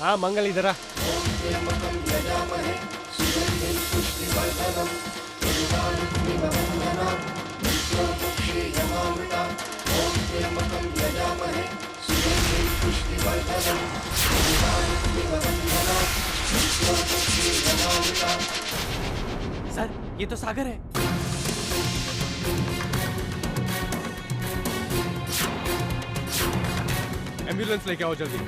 हाँ मंगल इधर आ। सर ये तो सागर है। एम्बुलेंस लेके आओ जल्दी।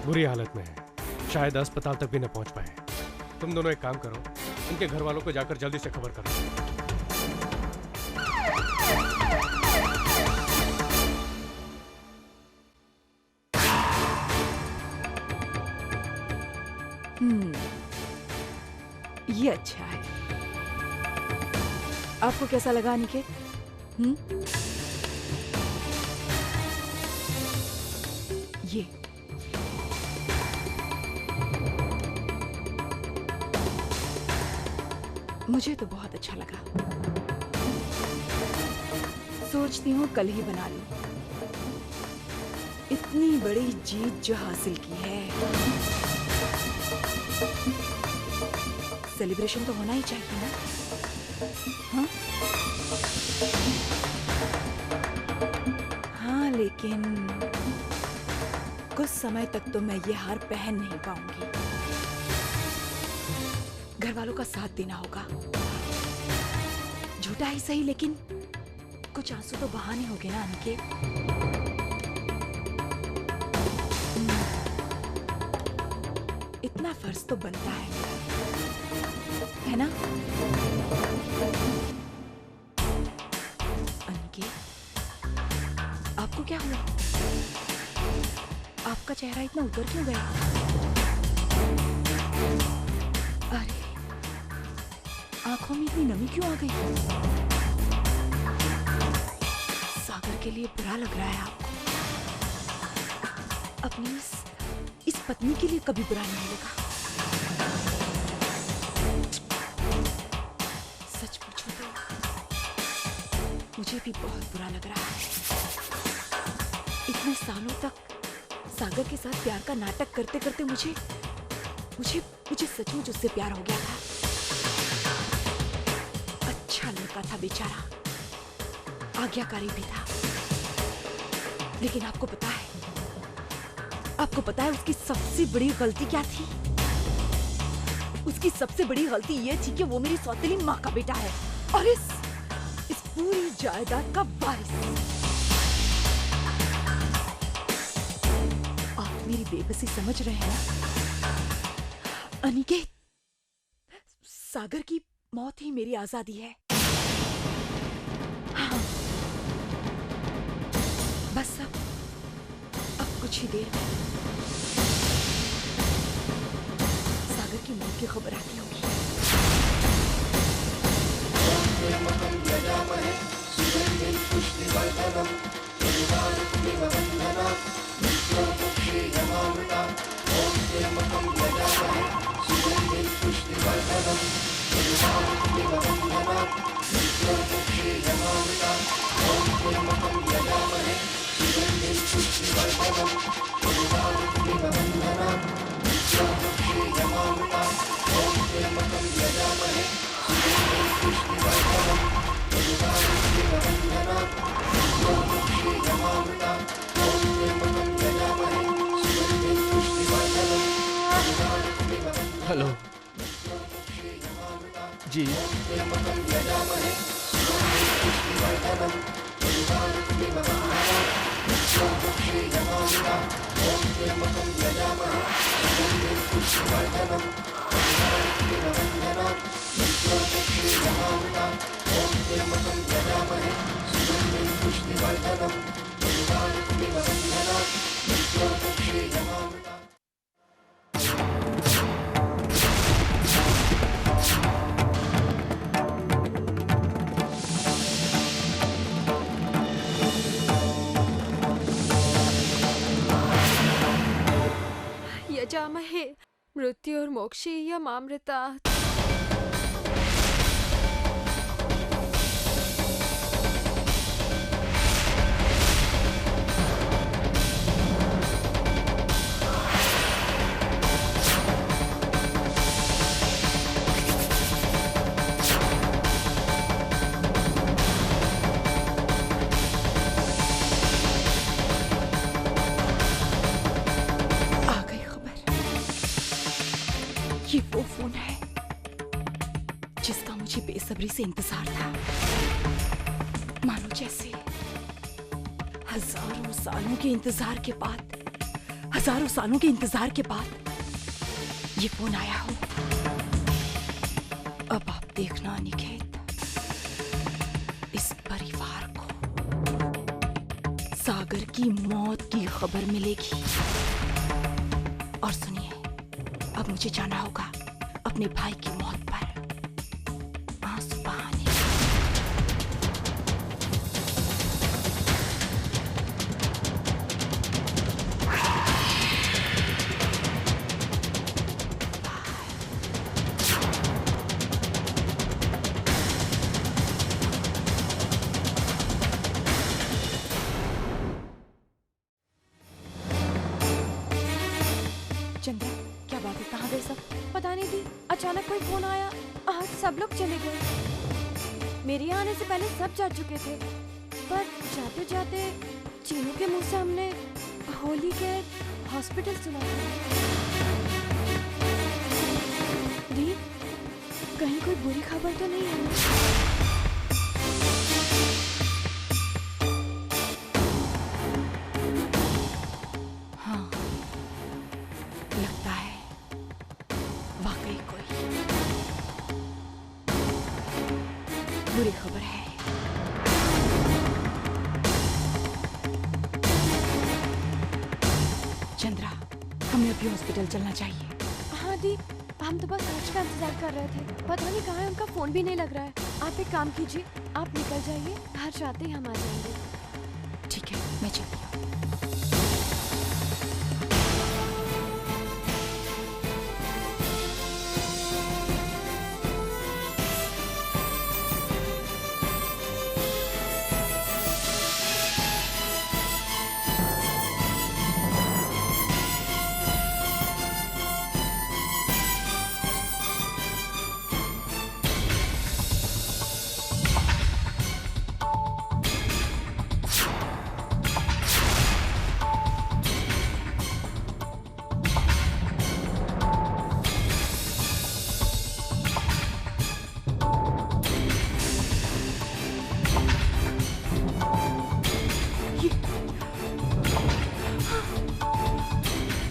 बुरी हालत में है, शायद अस्पताल तक भी न पहुंच पाए। तुम दोनों एक काम करो, उनके घर वालों को जाकर जल्दी से खबर करो। ये अच्छा है। आपको कैसा लगा अनिकेत? ये मुझे तो बहुत अच्छा लगा। सोचती हूँ कल ही बना लूं। इतनी बड़ी जीत जो हासिल की है, सेलिब्रेशन तो होना ही चाहिए ना? हाँ? हाँ, लेकिन कुछ समय तक तो मैं ये हार पहन नहीं पाऊंगी। घर वालों का साथ देना होगा। झूठा ही सही, लेकिन कुछ आंसू तो बहाने होंगे ना अनिकेत। इतना फर्ज तो बनता है ना? अनिकेत, आपको क्या हुआ? आपका चेहरा इतना उतर क्यों गया? अरे, आंखों में इतनी नमी क्यों आ गई? सागर के लिए बुरा लग रहा है आपको। अपनी इस पत्नी के लिए कभी बुरा नहीं लगा। सच पूछो तो मुझे भी बहुत बुरा लग रहा है। इतने सालों तक सागर के साथ प्यार का नाटक करते करते मुझे सचमुच उससे प्यार हो गया था। अच्छा लड़का था बेचारा, आज्ञाकारी भी था। लेकिन आपको पता है उसकी सबसे बड़ी गलती क्या थी? उसकी सबसे बड़ी गलती ये थी कि वो मेरी सौतेली माँ का बेटा है और इस पूरी जायदाद का वारिस। आप मेरी बेबसी समझ रहे हैं ना? अनिकेत, सागर की मौत ही मेरी आजादी है। हाँ, बस अब कुछ ही देर में सागर की मौत की खबर आती होगी। हेलो जी। यजामहे मृत्युर्मोक्षीयमामृतात्। ये वो फोन है जिसका मुझे बेसब्री से इंतजार था। मानो जैसे हजारों सालों के इंतजार के बाद ये फोन आया हो। अब आप देखना अनिकेत, इस परिवार को सागर की मौत की खबर मिलेगी। और सुनिए, अब मुझे जाना होगा अपने भाई की मौत पर आंसू बहाने। चंद्रा, क्या बात है? कहाँ गए सब? पता नहीं दी, अचानक कोई फोन आया, आज सब लोग चले गए। मेरे यहाँ आने से पहले सब जा चुके थे, पर जाते जाते चीनू के मुंह से हमने होली के हॉस्पिटल सुना था। दी, कहीं कोई बुरी खबर तो नहीं है? बुरी खबर है। चंद्रा, हमें अभी हॉस्पिटल चलना चाहिए। हाँ दी, हम तो बस आज का इंतजार कर रहे थे। पता नहीं कहाँ है, उनका फोन भी नहीं लग रहा है। आप एक काम कीजिए, आप निकल जाइए, घर जाते ही हम आ जाएंगे। ठीक है, मैं चलती हूँ।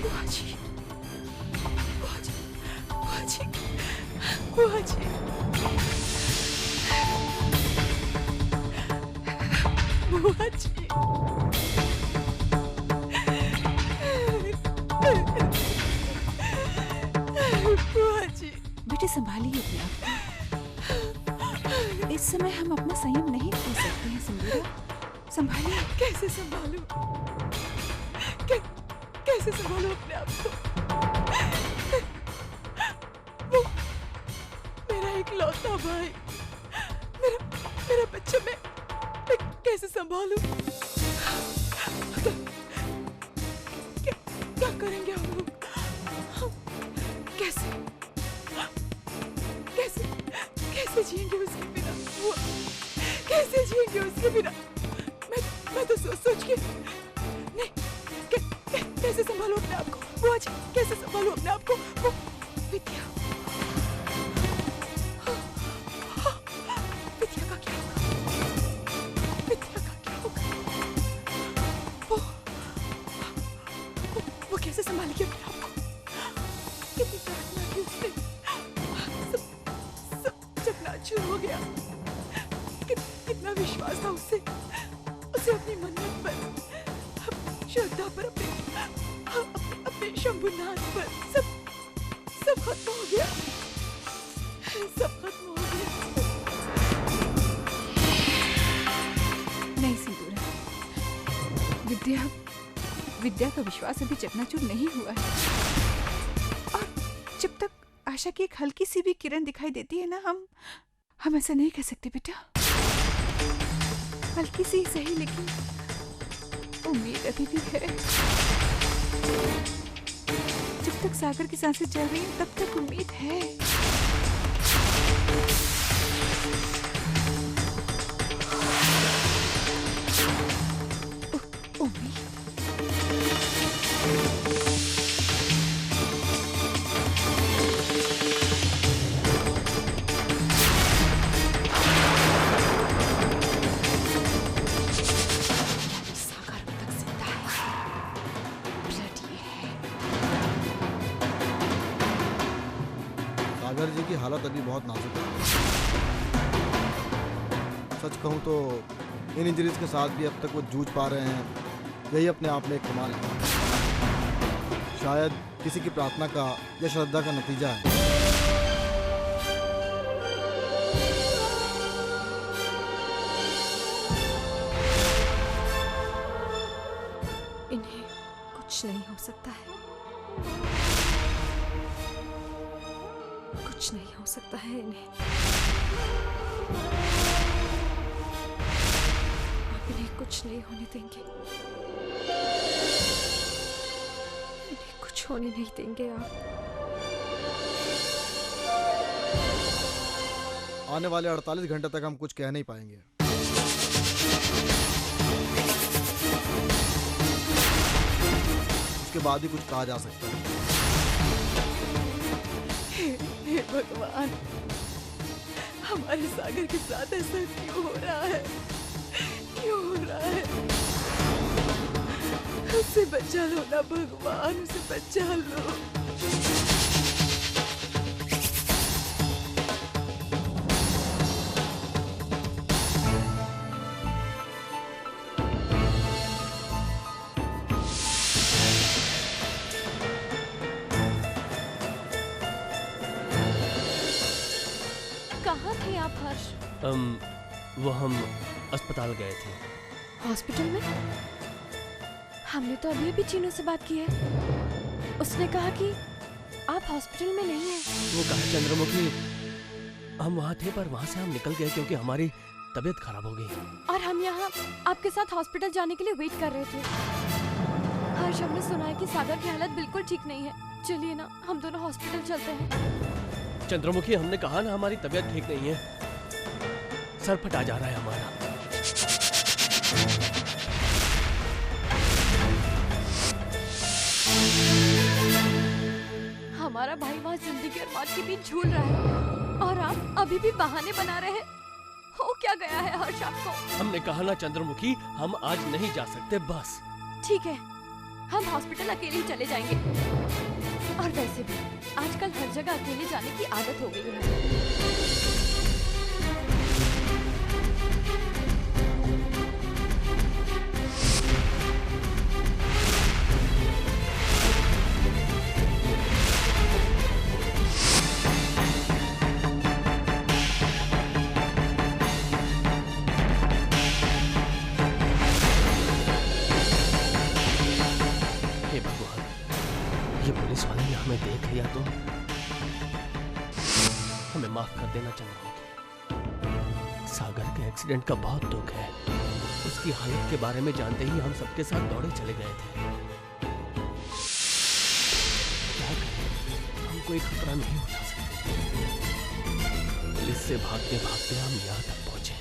बुआ जी, बुआ जी, बुआ जी। बेटे संभालिए अपने आप को। इस समय हम अपना संयम नहीं खो सकते हैं सिंदूरा। संभालिए। कैसे संभालूं? कैसे संभालूं अपने आप को? वो मेरा इकलौता भाई, मेरा बच्चा, मैं कैसे संभालूं? क्या करेंगे हम लोग? कैसे जिएंगे उसके बिना? वो कैसे जिएंगे उसके बिना? मैं तो सोच के नहीं, कैसे संभालूं अपने आप को? बुआ जी, कैसे संभालूं अपने आप को? वो विद्या का क्या होगा? विद्या का क्या होगा? वो कैसे संभालेगी अपने आप को? कितनी प्रार्थना की उसने, सब चकनाचूर हो गया। कितना विश्वास था उससे। अपनी मन्नत पर, अपनी श्रद्धा पर, अपने शंभुनाथ पर सब खत्म हो गया, सब खत्म हो गया। नहीं सिंदूरा, विद्या का विश्वास अभी चकनाचूर नहीं हुआ है, और जब तक आशा की एक हल्की सी भी किरण दिखाई देती है ना, हम ऐसा नहीं कह सकते बेटा। हल्की सी सही, लेकिन उम्मीद अभी भी है। जब तक सागर की सांसें चल रही हैं, तब तक उम्मीद है। उम्मीद। सागर जी की हालत अभी बहुत नाजुक है। सच कहूँ तो इन इंजरीज के साथ भी अब तक वो जूझ पा रहे हैं, यही अपने आप में एक कमाल है। शायद किसी की प्रार्थना का या श्रद्धा का नतीजा है। इन्हें कुछ नहीं हो सकता है, कुछ नहीं हो सकता है इन्हें। आप इन्हें कुछ नहीं होने देंगे, इन्हें कुछ होने नहीं देंगे आप। आने वाले 48 घंटे तक हम कुछ कह नहीं पाएंगे। उसके बाद ही कुछ कहा जा सकता है। हे भगवान, हमारे सागर के साथ ऐसा क्यों हो रहा है, क्यों हो रहा है? उसे बचा लो ना भगवान, उसे बचा लो। कहाँ थे आप हर्ष? वो हम अस्पताल गए थे। हॉस्पिटल में? हमने तो अभी भी चीनू से बात की है। उसने कहा कि आप हॉस्पिटल में नहीं हैं। वो कहा चंद्रमुखी, हम वहाँ थे पर वहाँ से हम निकल गए क्योंकि हमारी तबीयत खराब हो गई। और हम यहाँ आपके साथ हॉस्पिटल जाने के लिए वेट कर रहे थे। हर्ष, हमने सुना है कि सागर की हालत बिल्कुल ठीक नहीं है। चलिए ना, हम दोनों हॉस्पिटल चलते हैं। चंद्रमुखी, हमने कहा ना हमारी तबीयत ठीक नहीं है, सर फटा जा रहा है हमारा। हमारा भाई वहाँ जिंदगी और मौत के बीच झूल रहा है और आप अभी भी बहाने बना रहे हैं। हो क्या गया है हर्ष आपको? हमने कहा ना चंद्रमुखी, हम आज नहीं जा सकते बस। ठीक है, हम हॉस्पिटल अकेले ही चले जाएंगे। और वैसे भी आजकल हर जगह अकेले जाने की आदत हो गई है। हे भगवान, ये पुलिस वाले ने हमें देख लिया तो हमें माफ कर देना चंद्रमुखी। सागर के एक्सीडेंट का बहुत दुख है। उसकी हालत के बारे में जानते ही हम सबके साथ दौड़े चले गए थे। क्या करें, हम कोई खतरा नहीं उठा सकते। पुलिस से भागते भागते हम यहाँ तक पहुंचे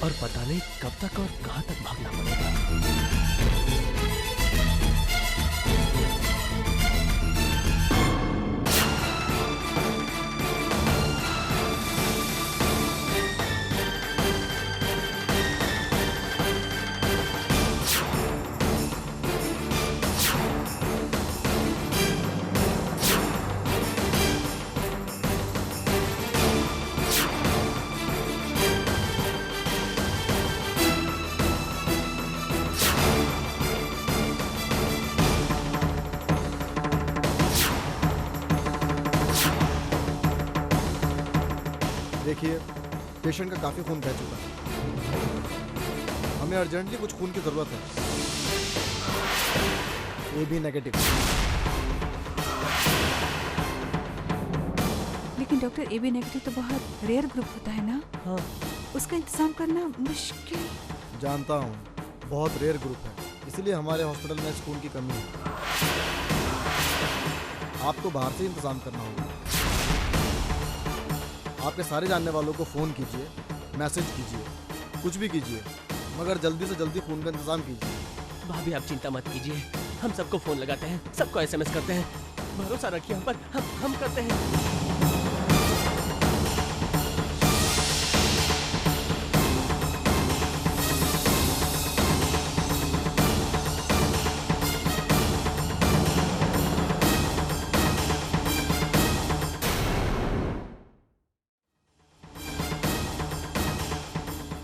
और पता नहीं कब तक और कहां तक भागना पड़ेगा। देखिए, पेशेंट का काफ़ी खून बह चुका है। हमें अर्जेंटली कुछ खून की ज़रूरत है। AB negative. लेकिन डॉक्टर AB नेगेटिव तो बहुत रेयर ग्रुप होता है ना, हाँ, उसका इंतजाम करना मुश्किल। जानता हूँ, बहुत रेयर ग्रुप है, इसलिए हमारे हॉस्पिटल में इस खून की कमी है। आपको बाहर से इंतजाम करना होगा। आपके सारे जानने वालों को फ़ोन कीजिए, मैसेज कीजिए, कुछ भी कीजिए, मगर जल्दी से जल्दी खून का इंतजाम कीजिए। भाभी आप चिंता मत कीजिए, हम सबको फोन लगाते हैं, सबको SMS करते हैं। भरोसा रखिए हम पर, हम करते हैं।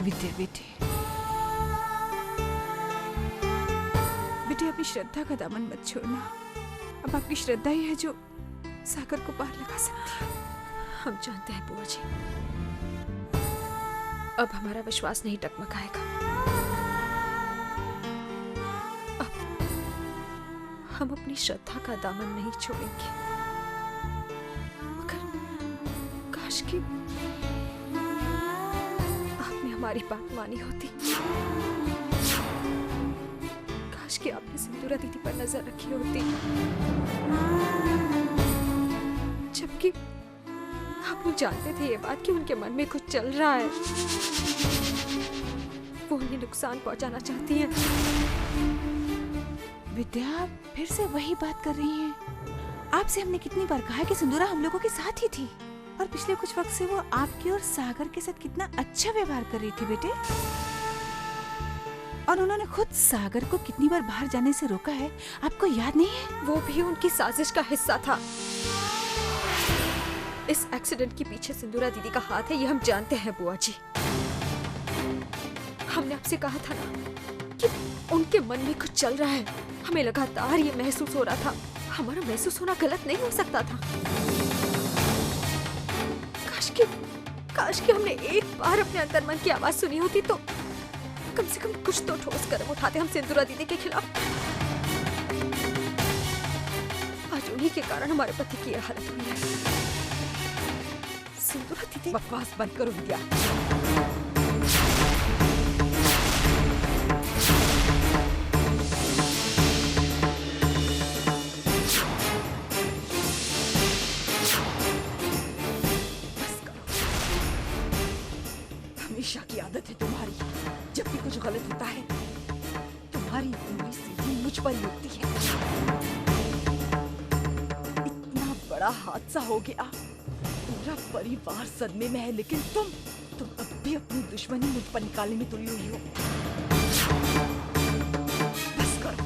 बेटे बेटे बेटे, अपनी श्रद्धा का दामन मत छोड़ना। अब आपकी श्रद्धा ही है जो सागर को पार लगा सकती है। हम जानते हैं बुआ जी, अब हमारा विश्वास नहीं टकमकाएगा। अब हम अपनी श्रद्धा का दामन नहीं छोड़ेंगे। मगर काश कि आपने हमारी बात मानी होती। काश कि आपने सिंदूरा दीदी पर नजर रखी होती, जबकि आप लोग जानते थे ये बात कि उनके मन में कुछ चल रहा है। वो उन्हें नुकसान पहुंचाना चाहती हैं। विद्या, आप फिर से वही बात कर रही हैं। आपसे हमने कितनी बार कहा है कि सिंदूरा हम लोगों के साथ ही थी, और पिछले कुछ वक्त से वो आपकी और सागर के साथ कितना अच्छा व्यवहार कर रही थी बेटे। और उन्होंने खुद सागर को कितनी बार बाहर जाने से रोका है, आपको याद नहीं है? वो भी उनकी साजिश का हिस्सा था। इस एक्सीडेंट के पीछे सिंदूरा दीदी का हाथ है, ये हम जानते हैं बुआ जी। हमने आपसे कहा था ना कि उनके मन में कुछ चल रहा है। हमें लगातार ये महसूस हो रहा था। हमारा महसूस होना गलत नहीं हो सकता था। काश कि हमने एक बार अपने अंतर मन की आवाज सुनी होती तो कम से कम कुछ तो ठोस कदम उठाते हम सिंदूरा दीदी के खिलाफ। आज उन्हीं के कारण हमारे पति की यह हालत हुई है। सिंदूरा दीदी, बकवास बंद करो विद्या। हमेशा की आदत है तुम्हारी, जब भी कुछ गलत होता है तुम्हारी उंगली सीधी मुझ पर ही उठती है। इतना बड़ा हादसा हो गया, पूरा परिवार सदमे में है, लेकिन तुम अब भी अपनी दुश्मनी मुझ पर निकालने में तुली हुई हो। बस करो।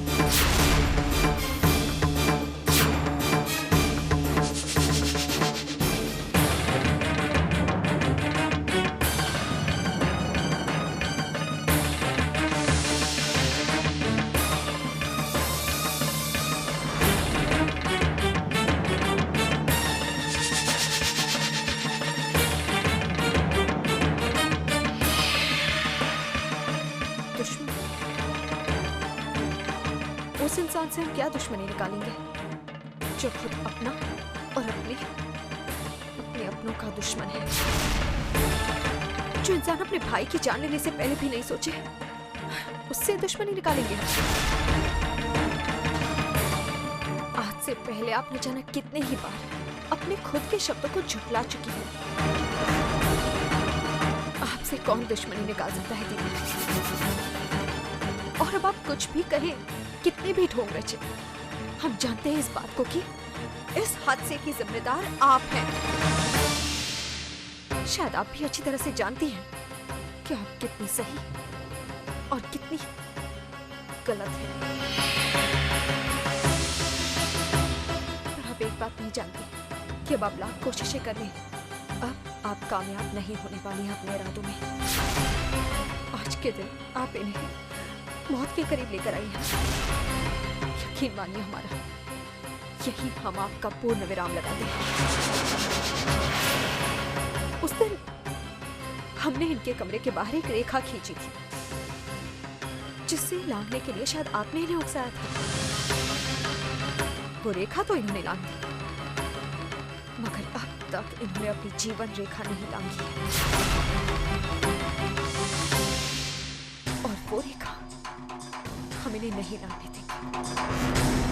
उस इंसान से हम क्या दुश्मनी निकालेंगे जो खुद अपना और अपने अपनों का दुश्मन है। जो इंसान अपने भाई की जान लेने से पहले भी नहीं सोचे, उससे दुश्मनी निकालेंगे। आज से पहले आपने जाना कितने ही बार अपने खुद के शब्दों को झुठला चुकी हूँ। आपसे कौन दुश्मनी निकाल सकता है दीदी? और अब आप कुछ भी कहें, कितने भी ढोंग रचे, हम जानते हैं इस बात को कि इस हादसे की जिम्मेदार आप हैं। शायद आप भी अच्छी तरह से जानती हैं कि आप कितनी सही और कितनी गलत है। पर आप एक बात नहीं जानती कि अब आप लाख कोशिशें कर लें, अब आप कामयाब नहीं होने वाली हैं अपने इरादों में। आज के दिन आप इन्हें मौत के करीब लेकर आई हैं। यकीन मानिए हमारा, यही हम आपका पूर्ण विराम लगाते हैं। हमने इनके कमरे के बाहर एक रेखा खींची थी, जिससे लांघने के लिए शायद आपने इन्हें उकसाया था। वो रेखा तो इन्होंने लांघ दी, मगर अब तक इन्होंने अपनी जीवन रेखा नहीं लांघी है। और वो रेखा हम इन्हें नहीं लाने देंगे।